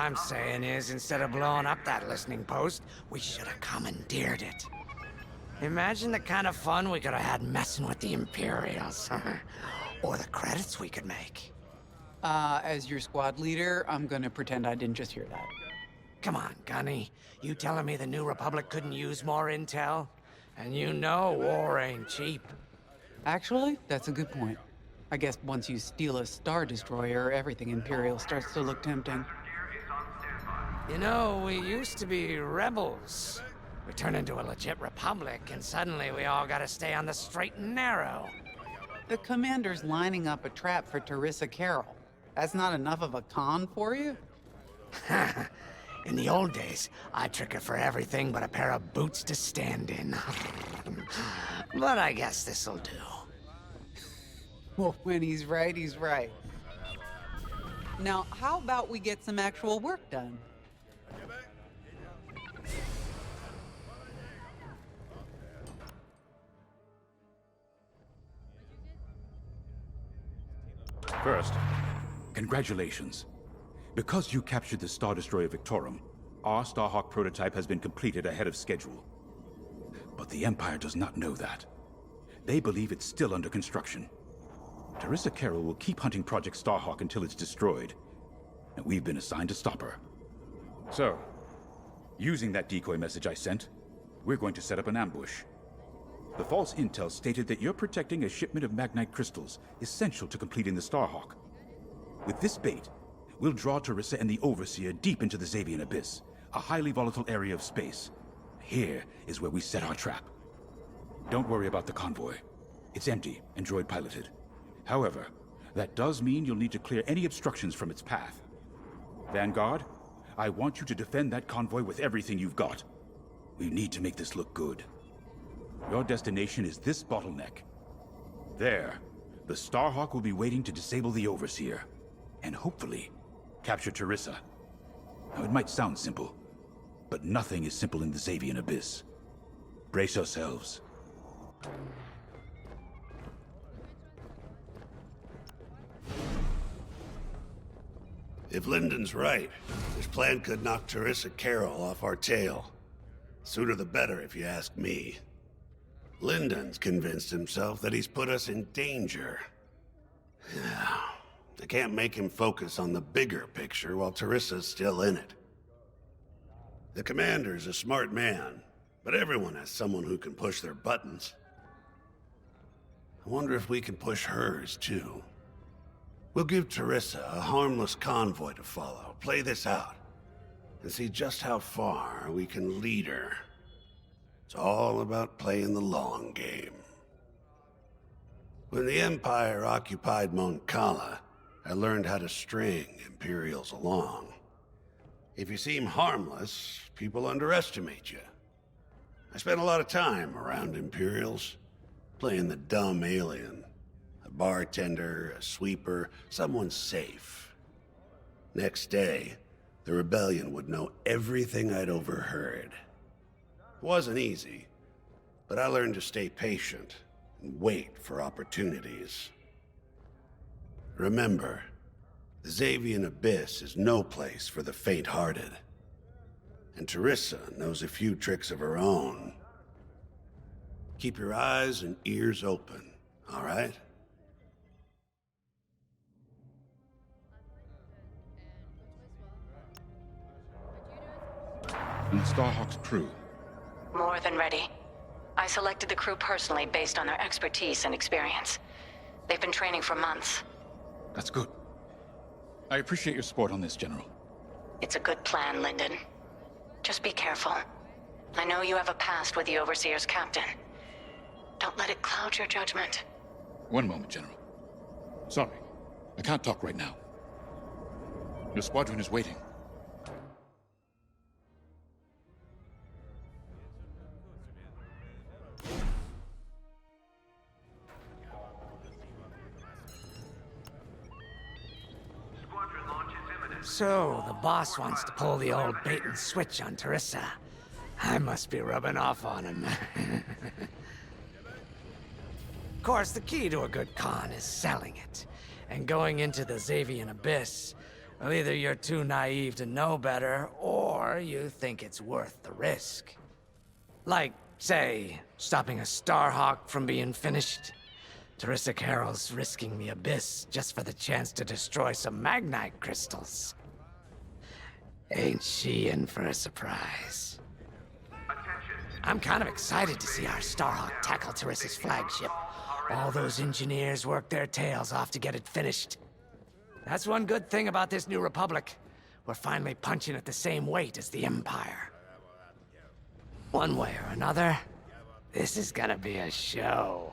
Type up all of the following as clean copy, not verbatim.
I'm saying is, instead of blowing up that listening post, we should have commandeered it. Imagine the kind of fun we could have had messing with the Imperials. Or the credits we could make. As your squad leader, I'm gonna pretend I didn't just hear that. Come on, Gunny. You telling me the New Republic couldn't use more intel? And you know war ain't cheap. Actually, that's a good point. I guess once you steal a Star Destroyer, everything Imperial starts to look tempting. You know, we used to be rebels. We turned into a legit republic, and suddenly we all gotta stay on the straight and narrow. The commander's lining up a trap for Teresa Carroll. That's not enough of a con for you? In the old days, I'd trick her for everything but a pair of boots to stand in. But I guess this'll do. Well, when he's right, he's right. Now, how about we get some actual work done? First, congratulations. Because you captured the Star Destroyer Victorum, our Starhawk prototype has been completed ahead of schedule. But the Empire does not know that. They believe it's still under construction. Teresa Carroll will keep hunting Project Starhawk until it's destroyed, and we've been assigned to stop her. So, using that decoy message I sent, we're going to set up an ambush. The false intel stated that you're protecting a shipment of Magnite crystals essential to completing the Starhawk. With this bait, we'll draw Teresa and the Overseer deep into the Xavian Abyss, a highly volatile area of space. Here is where we set our trap. Don't worry about the convoy. It's empty and droid-piloted. However, that does mean you'll need to clear any obstructions from its path. Vanguard, I want you to defend that convoy with everything you've got. We need to make this look good. Your destination is this bottleneck. There, the Starhawk will be waiting to disable the Overseer, and hopefully, capture Teresa. Now, it might sound simple, but nothing is simple in the Xavian Abyss. Brace yourselves. If Lyndon's right, this plan could knock Teresa Carroll off our tail. Sooner the better, if you ask me. Lyndon's convinced himself that he's put us in danger. I can't make him focus on the bigger picture while Teresa's still in it. The commander's a smart man, but everyone has someone who can push their buttons. I wonder if we can push hers, too. We'll give Teresa a harmless convoy to follow, play this out, and see just how far we can lead her. It's all about playing the long game. When the Empire occupied Mon Cala, I learned how to string Imperials along. If you seem harmless, people underestimate you. I spent a lot of time around Imperials, playing the dumb alien. A bartender, a sweeper, someone safe. Next day, the rebellion would know everything I'd overheard. It wasn't easy, but I learned to stay patient and wait for opportunities. Remember, the Xavian Abyss is no place for the faint-hearted. And Teresa knows a few tricks of her own. Keep your eyes and ears open, all right? And Starhawk's crew. More than ready. I selected the crew personally based on their expertise and experience. They've been training for months. That's good. I appreciate your support on this, General. It's a good plan, Lyndon. Just be careful. I know you have a past with the Overseer's captain. Don't let it cloud your judgment. One moment, General. Sorry, I can't talk right now. Your squadron is waiting. So, the boss wants to pull the old bait and switch on Teresa. I must be rubbing off on him. Of course, the key to a good con is selling it. And going into the Xavian Abyss, Well, either you're too naive to know better, or you think it's worth the risk. Like, say, stopping a Starhawk from being finished. Teresa Carroll's risking the Abyss just for the chance to destroy some Magnite crystals. Ain't she in for a surprise? I'm kind of excited to see our Starhawk tackle Teresa's flagship. All those engineers worked their tails off to get it finished. That's one good thing about this new Republic. We're finally punching at the same weight as the Empire. One way or another, this is gonna be a show.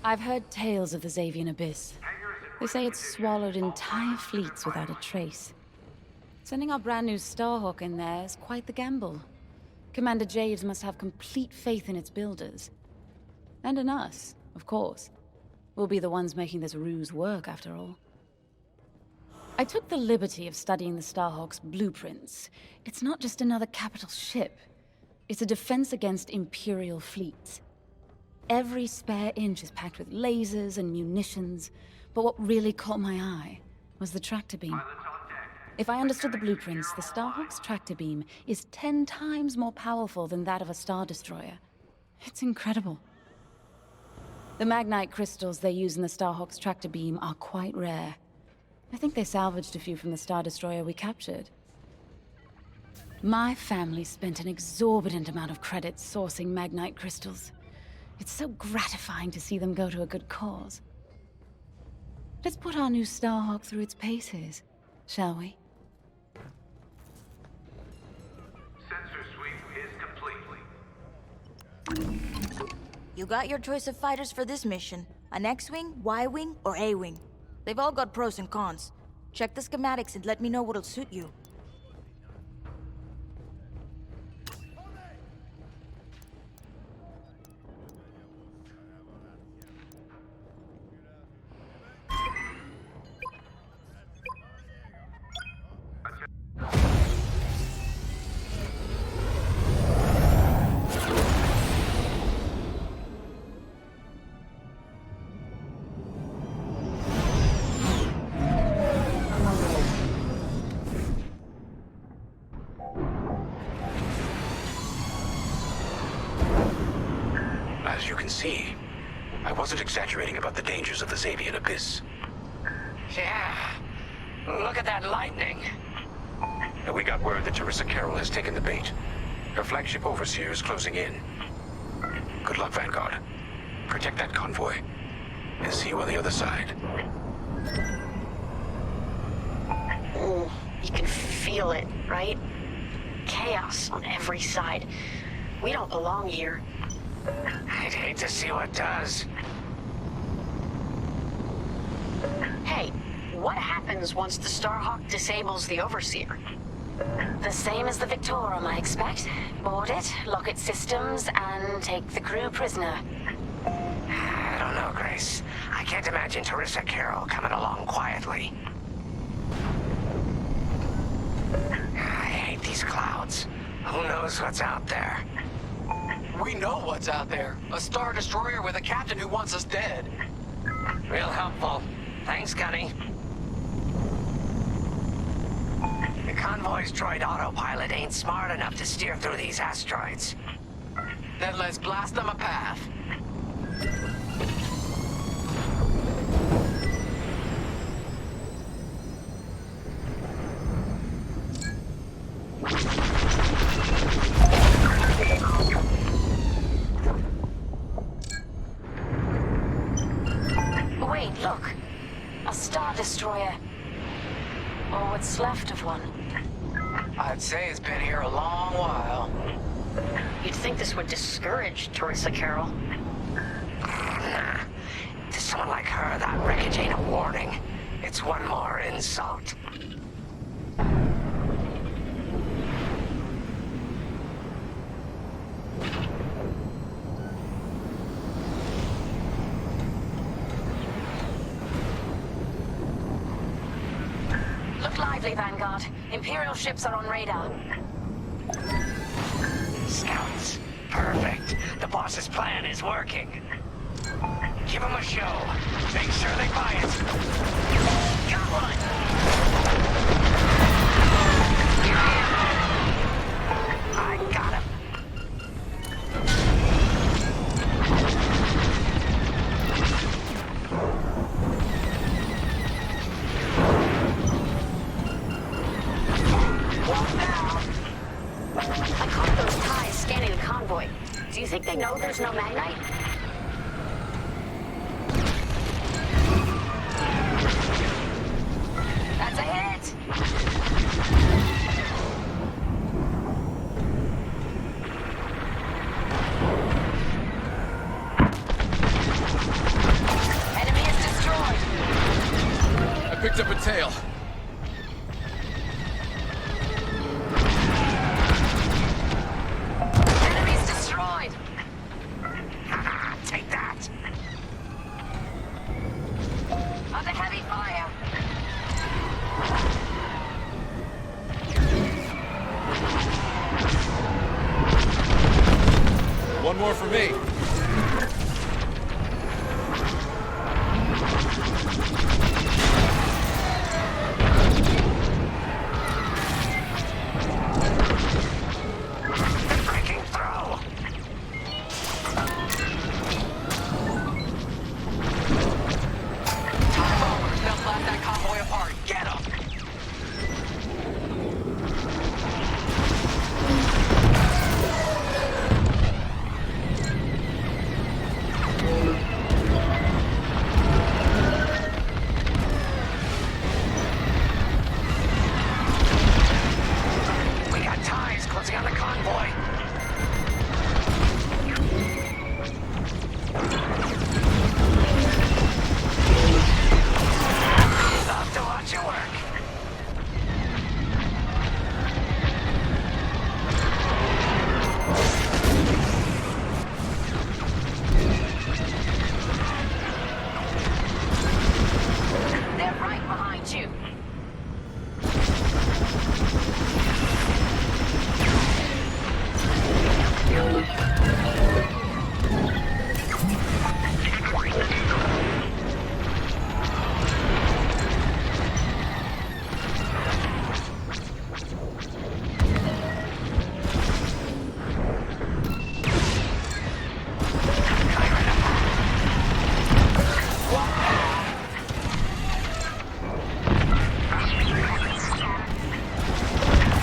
I've heard tales of the Xavian Abyss. They say it's swallowed entire fleets without a trace. Sending our brand new Starhawk in there is quite the gamble. Commander Javes must have complete faith in its builders. And in us, of course. We'll be the ones making this ruse work, after all. I took the liberty of studying the Starhawk's blueprints. It's not just another capital ship. It's a defense against Imperial fleets. Every spare inch is packed with lasers and munitions, but what really caught my eye was the tractor beam. If I understood the blueprints, the Starhawk's tractor beam is 10 times more powerful than that of a Star Destroyer. It's incredible. The Magnite crystals they use in the Starhawk's tractor beam are quite rare. I think they salvaged a few from the Star Destroyer we captured. My family spent an exorbitant amount of credits sourcing Magnite crystals. It's so gratifying to see them go to a good cause. Let's put our new Starhawk through its paces, shall we? Sensor sweep is complete. You got your choice of fighters for this mission. An X-Wing, Y-Wing, or A-Wing. They've all got pros and cons. Check the schematics and let me know what'll suit you. As you can see, I wasn't exaggerating about the dangers of the Xavian Abyss. Yeah. Look at that lightning. And we got word that Teresa Carroll has taken the bait. Her flagship Overseer is closing in. Good luck, Vanguard. Protect that convoy. And see you on the other side. Ooh, you can feel it, right? Chaos on every side. We don't belong here. I'd hate to see what does. Hey, what happens once the Starhawk disables the Overseer? The same as the Victorum, I expect. Board it, lock its systems, and take the crew prisoner. I don't know, Grace. I can't imagine Teresa Carroll coming along quietly. I hate these clouds. Who knows what's out there? We know what's out there. A Star Destroyer with a captain who wants us dead. Real helpful. Thanks, Gunny. The convoy's droid autopilot ain't smart enough to steer through these asteroids. Then let's blast them a path. Wait, look. A Star Destroyer. Or what's left of one. I'd say it's been here a long while. You'd think this would discourage Teresa Carroll. Nah. To someone like her, that wreckage ain't a warning. It's one more insult. Look lively, Vanguard. Imperial ships are on radar. Scouts. Perfect. The boss's plan is working. Give them a show. Make sure they buy it. Got one! I got him. I caught those ties scanning the convoy. Do you think they know there's no magnite? That's a hit! Enemy is destroyed! I picked up a tail. Enemy's destroyed! Take that! Under heavy fire! One more for me. Breaking through! Time over. They'll blast that convoy apart. Get them! We got ties closing on the convoy. Love to watch you work. They're right behind you!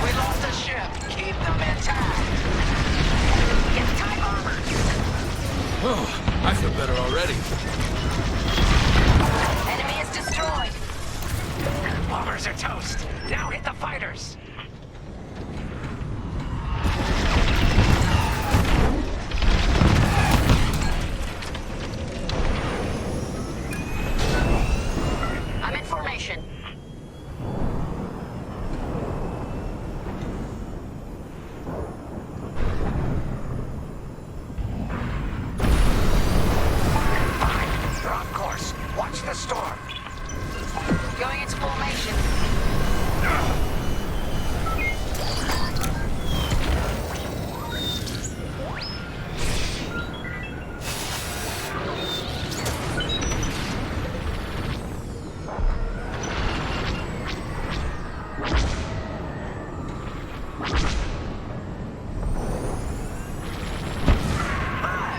We lost a ship. Keep them intact. Get time armor! Oh, I feel better already. Enemy is destroyed! Bombers are toast. Now hit the fighters. I'm in formation. Fine. They're on course. Watch the storm. Going into formation.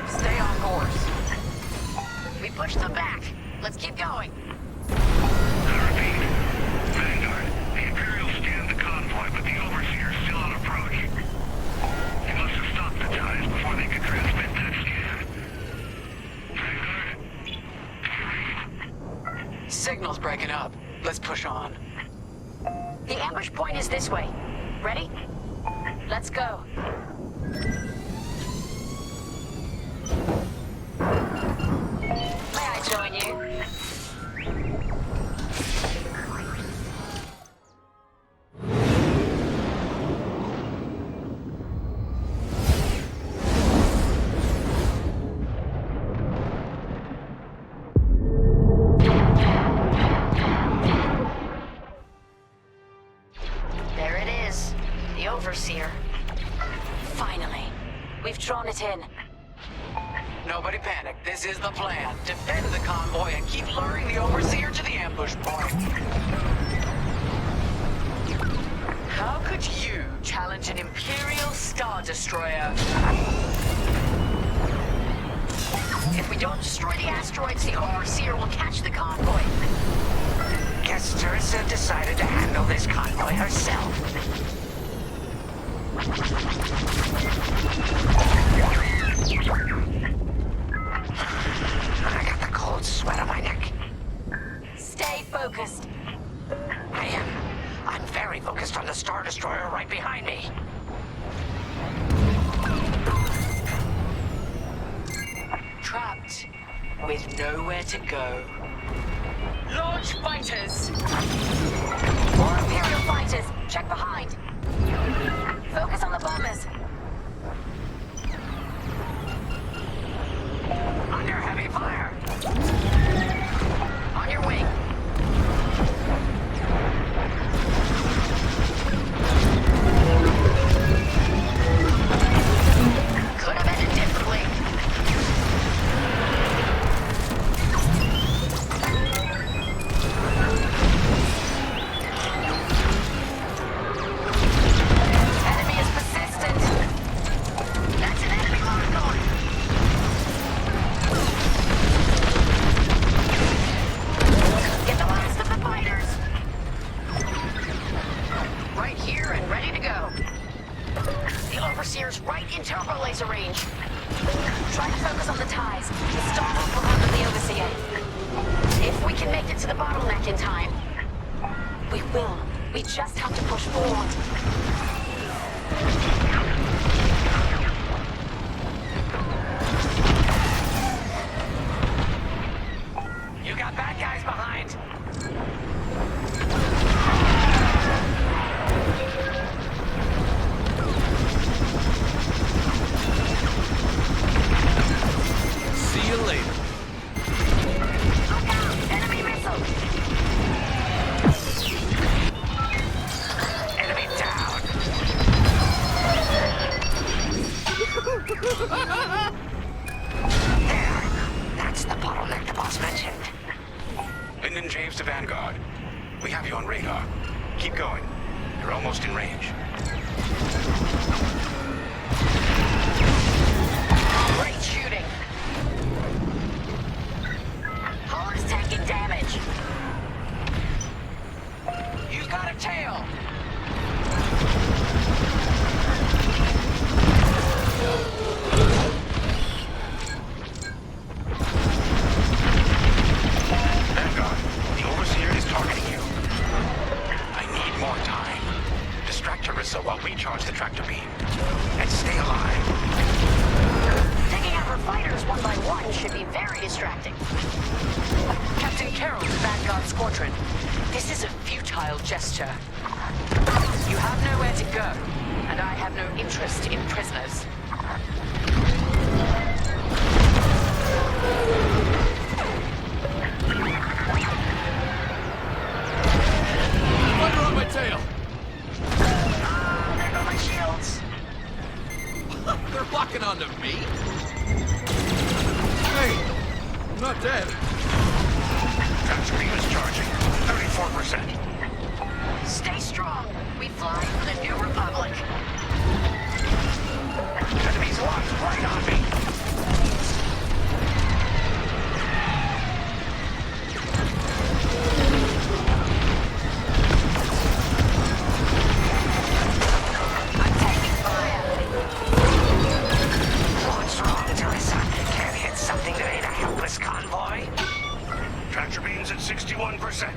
Stay on course. We pushed them back. Let's keep going. Vanguard, the Imperials scanned the convoy, but the Overseer's still on approach. They must have stopped the ties before they could transmit that scan. Vanguard? Signal's breaking up. Let's push on. The ambush point is this way. Ready? Let's go. May I join you? There it is. The Overseer. Finally. it in. Nobody panic. This is the plan. Defend the convoy and keep luring the Overseer to the ambush point. How could you challenge an Imperial Star Destroyer? If we don't destroy the asteroids, the Overseer will catch the convoy. Guess Teresa decided to handle this convoy herself. I got the cold sweat on my neck. Stay focused. I am. I'm very focused on the Star Destroyer right behind me. Trapped with nowhere to go. Launch fighters! More Imperial fighters. Check behind. Focus on the bombers. Under heavy fire. On your wing. Could have ended differently. Enemy is persistent. That's an enemy locked on. Get the last of the fighters. Right here and ready to go. The Overseer's right in turbo laser range. Try to focus on the ties. The Starhawk will handle the Overseer. If we can make it to the bottleneck in time. We will. We just have to push forward. You got bad guys behind. See you later. Look out! Enemy missile! Enemy down. There. That's the bottleneck the boss mentioned. Lyndon James to Vanguard. We have you on radar. Keep going. You're almost in range. Great shooting. Hull is taking damage. You've got a tail. Vanguard, the Overseer is targeting you. I need more time. Distract Teresa while we charge the tractor beam. And stay alive. Taking out her fighters one by one should be very distracting. Captain Carroll to Vanguard Squadron. This is a futile gesture. You have nowhere to go, and I have no interest in prisoners. Fighter on my tail. There go my shields. They're locking onto me? Hey, I'm not dead. Tractor beam is charging. 34%. Stay strong. We fly for the New Republic. Enemies locked right on me. I'm taking fire. What's wrong, Teresa? Can't hit something that ain't a helpless convoy? Tractor beam's at 61%.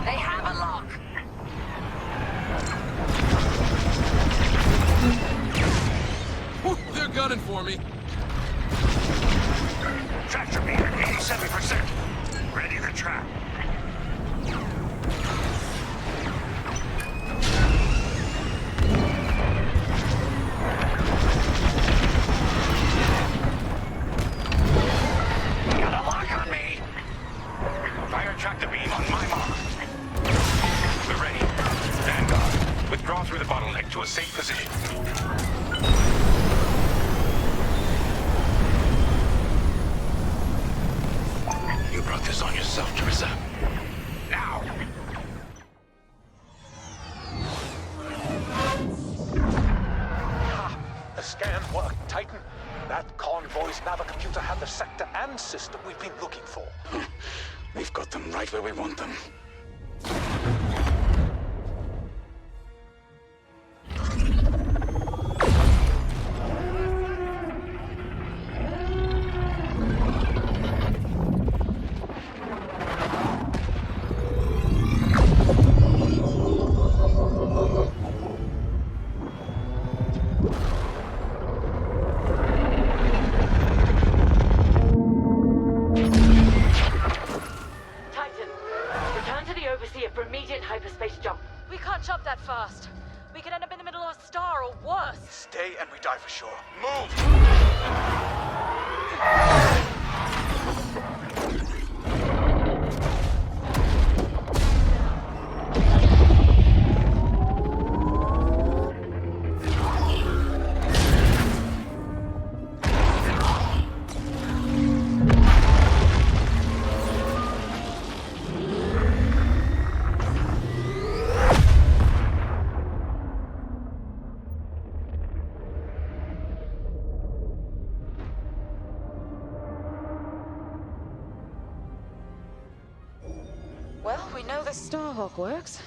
They have a lock. Whew, they're gunning for me. Tractor beam at 87%. Ready to trap. Got a lock on me. Fire tractor beam on my mark. We're ready. Vanguard, withdraw through the bottleneck to a safe position. this on yourself, Teresa. Now! The scan worked, Titan. That convoy's navicomputer had the sector and system we've been looking for. We've got them right where we want them. Titan, return to the Overseer for immediate hyperspace jump. We can't jump that fast. We could end up in the middle of a star or worse. Stay and we die for sure. Move! Well, we know the Starhawk works.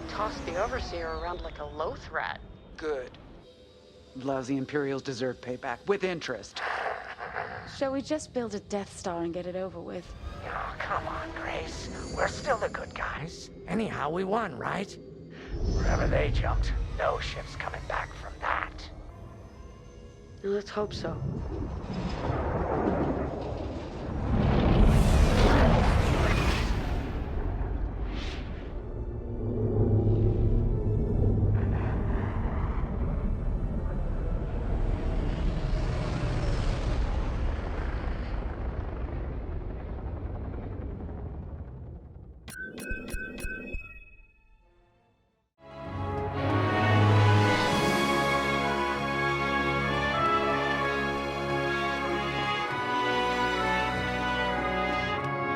Toss the Overseer around like a loath rat. Good. Lousy Imperials deserve payback, with interest. Shall we just build a Death Star and get it over with? Oh, come on, Grace. We're still the good guys. Anyhow, we won, right? Wherever they jumped, no ship's coming back from that. Let's hope so.